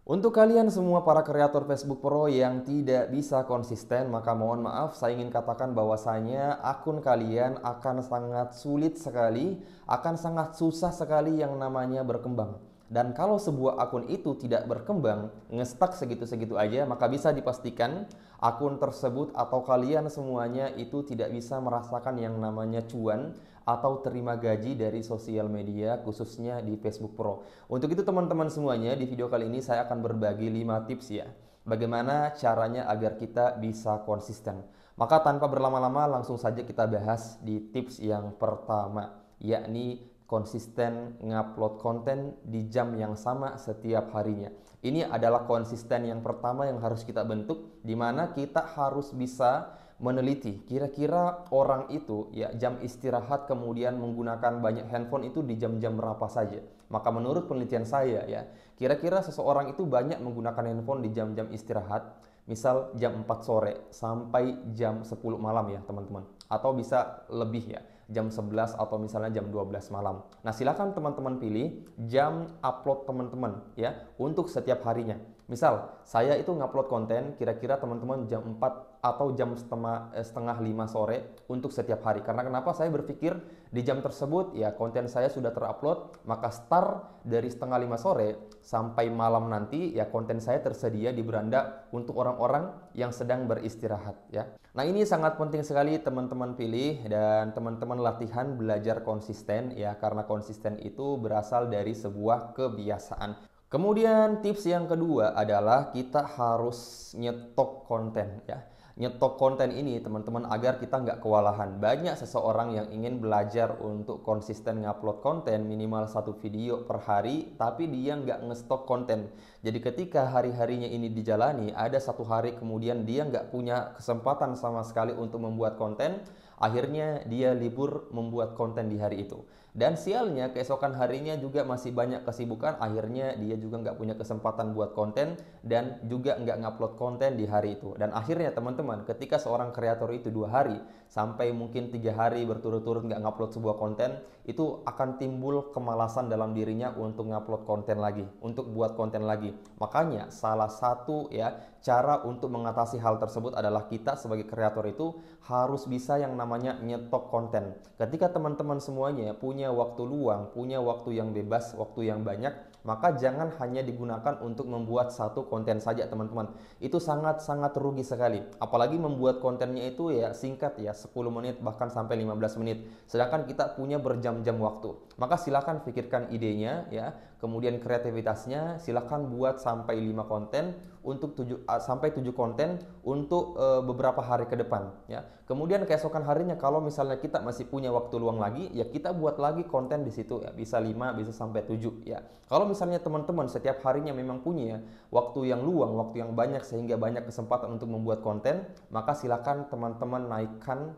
Untuk kalian semua para kreator Facebook Pro yang tidak bisa konsisten, maka mohon maaf, saya ingin katakan bahwasanya akun kalian akan sangat sulit sekali, akan sangat susah sekali yang namanya berkembang. Dan kalau sebuah akun itu tidak berkembang, ngestak segitu-segitu aja, maka bisa dipastikan akun tersebut atau kalian semuanya itu tidak bisa merasakan yang namanya cuan atau terima gaji dari sosial media, khususnya di Facebook Pro. Untuk itu teman-teman semuanya, di video kali ini saya akan berbagi 5 tips ya. Bagaimana caranya agar kita bisa konsisten. Maka tanpa berlama-lama langsung saja kita bahas di tips yang pertama, yakni konsisten ngupload konten di jam yang sama setiap harinya. Ini adalah konsisten yang pertama yang harus kita bentuk, di mana kita harus bisa meneliti kira-kira orang itu ya jam istirahat kemudian menggunakan banyak handphone itu di jam-jam berapa saja. Maka menurut penelitian saya ya, kira-kira seseorang itu banyak menggunakan handphone di jam-jam istirahat, misal jam 4 sore sampai jam 10 malam ya teman-teman. Atau bisa lebih ya, jam 11 atau misalnya jam 12 malam. Nah, silakan teman-teman pilih jam upload teman-teman ya untuk setiap harinya. Misal, saya itu ngupload konten kira-kira teman-teman jam 4 atau jam setengah 5 sore untuk setiap hari. Karena kenapa saya berpikir di jam tersebut ya konten saya sudah terupload, maka start dari setengah 5 sore sampai malam nanti ya konten saya tersedia di beranda untuk orang-orang yang sedang beristirahat ya. Nah, ini sangat penting sekali teman-teman pilih dan teman-teman latihan belajar konsisten ya, karena konsisten itu berasal dari sebuah kebiasaan. Kemudian tips yang kedua adalah kita harus nyetok konten ya. Nyetok konten ini teman-teman agar kita nggak kewalahan. Banyak seseorang yang ingin belajar untuk konsisten ngupload konten minimal satu video per hari, tapi dia nggak ngestok konten. Jadi ketika hari-harinya ini dijalani, ada satu hari kemudian dia nggak punya kesempatan sama sekali untuk membuat konten, akhirnya dia libur membuat konten di hari itu. Dan sialnya keesokan harinya juga masih banyak kesibukan, akhirnya dia juga nggak punya kesempatan buat konten dan juga nggak ngupload konten di hari itu. Dan akhirnya teman-teman, ketika seorang kreator itu 2 hari sampai mungkin 3 hari berturut-turut nggak ngupload sebuah konten, itu akan timbul kemalasan dalam dirinya untuk ngupload konten lagi, untuk buat konten lagi. Makanya salah satu ya cara untuk mengatasi hal tersebut adalah kita sebagai kreator itu harus bisa yang namanya nyetok konten. Ketika teman-teman semuanya punya waktu luang, punya waktu yang bebas, waktu yang banyak, maka jangan hanya digunakan untuk membuat satu konten saja teman-teman. Itu sangat-sangat rugi sekali. Apalagi membuat kontennya itu ya singkat ya, 10 menit bahkan sampai 15 menit. Sedangkan kita punya berjam-jam waktu. Maka silakan pikirkan idenya ya, kemudian kreativitasnya, silakan buat sampai 5 konten untuk 7 konten untuk beberapa hari ke depan ya. Kemudian keesokan harinya kalau misalnya kita masih punya waktu luang lagi, ya kita buat lagi konten di situ ya, bisa 5 bisa sampai 7 ya. Kalau misalnya teman-teman setiap harinya memang punya waktu yang luang, waktu yang banyak sehingga banyak kesempatan untuk membuat konten, maka silakan teman-teman naikkan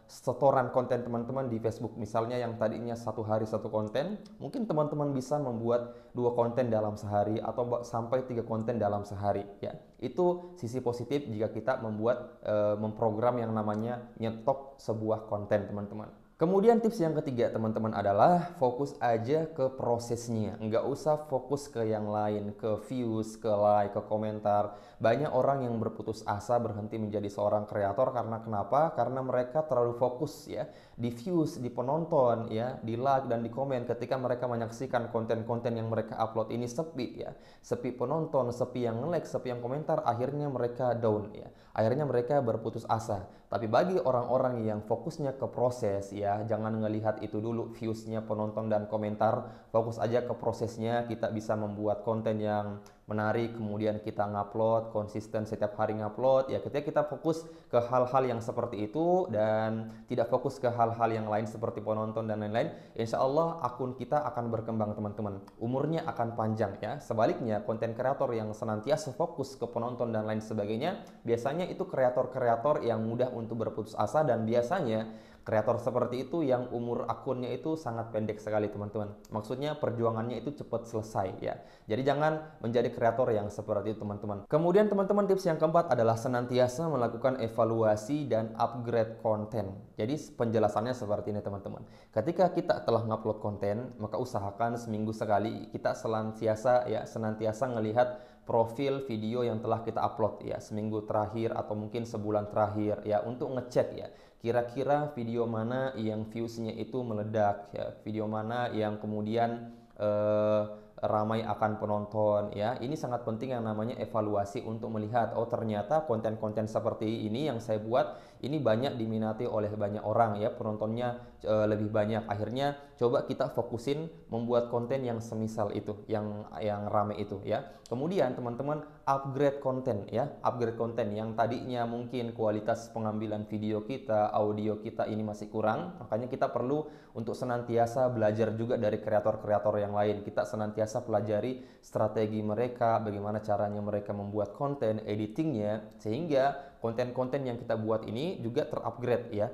setoran konten teman-teman di Facebook. Misalnya yang tadinya satu hari satu konten, mungkin teman-teman bisa membuat 2 konten dalam sehari atau sampai 3 konten dalam sehari ya. Itu sisi positif jika kita memprogram yang namanya nyetok sebuah konten teman-teman. Kemudian tips yang ketiga teman-teman adalah fokus aja ke prosesnya. Nggak usah fokus ke yang lain, ke views, ke like, ke komentar. Banyak orang yang berputus asa berhenti menjadi seorang kreator karena kenapa? Karena mereka terlalu fokus ya di views, di penonton ya, di like dan di komen. Ketika mereka menyaksikan konten-konten yang mereka upload ini sepi ya, sepi penonton, sepi yang like, sepi yang komentar, akhirnya mereka down ya. Akhirnya mereka berputus asa. Tapi bagi orang-orang yang fokusnya ke proses ya, jangan ngelihat itu dulu viewsnya, penonton dan komentar, fokus aja ke prosesnya. Kita bisa membuat konten yang menarik, kemudian kita ngupload konsisten setiap hari ngupload ya. Ketika kita fokus ke hal-hal yang seperti itu dan tidak fokus ke hal-hal yang lain seperti penonton dan lain-lain, insya Allah akun kita akan berkembang teman-teman, umurnya akan panjang ya. Sebaliknya konten kreator yang senantiasa fokus ke penonton dan lain sebagainya, biasanya itu kreator-kreator yang mudah untuk berputus asa dan biasanya Kreator seperti itu yang umur akunnya itu sangat pendek sekali teman-teman. Maksudnya perjuangannya itu cepat selesai ya. Jadi jangan menjadi kreator yang seperti itu teman-teman. Kemudian teman-teman tips yang keempat adalah senantiasa melakukan evaluasi dan upgrade konten. Jadi penjelasannya seperti ini teman-teman. Ketika kita telah ngupload konten, maka usahakan seminggu sekali kita senantiasa melihat profil video yang telah kita upload ya, seminggu terakhir atau mungkin sebulan terakhir ya, untuk ngecek ya kira-kira video mana yang viewsnya itu meledak ya, video mana yang kemudian ramai akan penonton ya. Ini sangat penting yang namanya evaluasi untuk melihat, oh ternyata konten-konten seperti ini yang saya buat ini banyak diminati oleh banyak orang ya, penontonnya lebih banyak. Akhirnya coba kita fokusin membuat konten yang semisal itu, yang ramai itu ya. Kemudian teman-teman upgrade konten ya, upgrade konten yang tadinya mungkin kualitas pengambilan video kita, audio kita ini masih kurang, makanya kita perlu untuk senantiasa belajar juga dari kreator-kreator yang lain. Kita senantiasa pelajari strategi mereka, bagaimana caranya mereka membuat konten, editingnya, sehingga konten-konten yang kita buat ini juga terupgrade ya,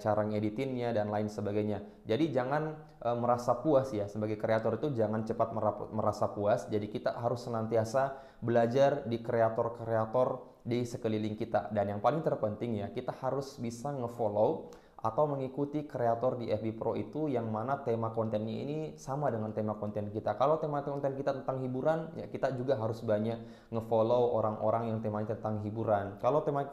cara ngeditinnya dan lain sebagainya. Jadi jangan merasa puas ya, sebagai kreator itu jangan cepat merasa puas. Jadi kita harus senantiasa belajar di kreator-kreator di sekeliling kita. Dan yang paling terpenting ya, kita harus bisa ngefollow atau mengikuti kreator di FB Pro itu yang mana tema kontennya ini sama dengan tema konten kita. Kalau tema konten kita tentang hiburan, ya kita juga harus banyak ngefollow orang-orang yang temanya tentang hiburan. Kalau tema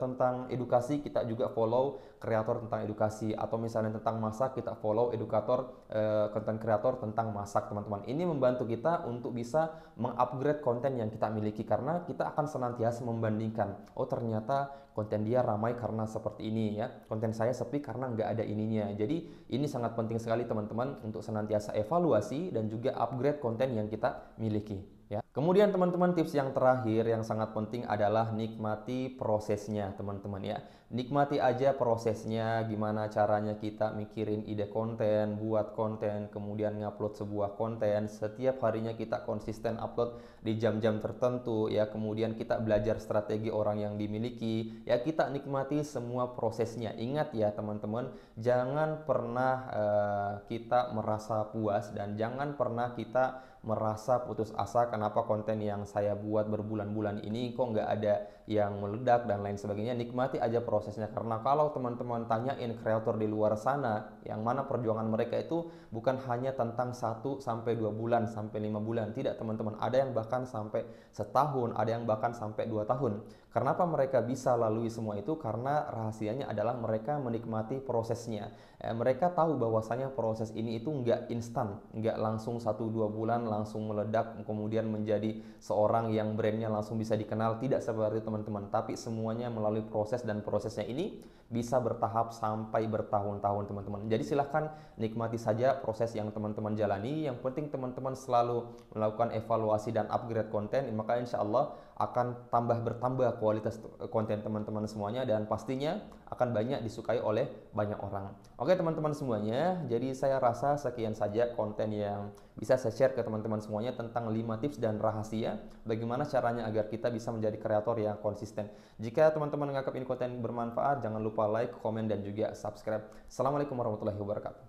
tentang edukasi, kita juga follow kreator tentang edukasi. Atau misalnya tentang masak, kita follow edukator, konten kreator tentang masak teman-teman. Ini membantu kita untuk bisa mengupgrade konten yang kita miliki, karena kita akan senantiasa membandingkan, oh ternyata konten dia ramai karena seperti ini ya, konten saya sepi karena nggak ada ininya. Jadi ini sangat penting sekali teman-teman untuk senantiasa evaluasi dan juga upgrade konten yang kita miliki ya. Kemudian teman-teman tips yang terakhir yang sangat penting adalah nikmati prosesnya teman-teman ya. Nikmati aja prosesnya, gimana caranya kita mikirin ide konten, buat konten, kemudian ngupload sebuah konten. Setiap harinya kita konsisten upload di jam-jam tertentu ya, kemudian kita belajar strategi orang yang dimiliki ya, kita nikmati semua prosesnya. Ingat ya teman-teman, jangan pernah kita merasa puas dan jangan pernah kita merasa putus asa, kenapa konten yang saya buat berbulan-bulan ini kok nggak ada yang meledak dan lain sebagainya. Nikmati aja prosesnya, karena kalau teman-teman tanyain kreator di luar sana yang mana perjuangan mereka itu bukan hanya tentang 1 sampai 2 bulan sampai 5 bulan, tidak teman-teman, ada yang bahkan sampai setahun, ada yang bahkan sampai 2 tahun. Kenapa mereka bisa lalui semua itu? Karena rahasianya adalah mereka menikmati prosesnya. Mereka tahu bahwasanya proses ini itu nggak instan, nggak langsung 1-2 bulan langsung meledak kemudian menjadi seorang yang brandnya langsung bisa dikenal. Tidak seperti itu teman-teman, tapi semuanya melalui proses, dan prosesnya ini bisa bertahap sampai bertahun-tahun teman-teman. Jadi silahkan nikmati saja proses yang teman-teman jalani. Yang penting teman-teman selalu melakukan evaluasi dan upgrade konten, maka insya Allah akan bertambah kualitas konten teman-teman semuanya, dan pastinya akan banyak disukai oleh banyak orang. Oke teman-teman semuanya, jadi saya rasa sekian saja konten yang bisa saya share ke teman-teman semuanya tentang 5 tips dan rahasia bagaimana caranya agar kita bisa menjadi kreator yang konsisten. Jika teman-teman menganggap ini konten bermanfaat, jangan lupa like, komen, dan juga subscribe. Assalamualaikum warahmatullahi wabarakatuh.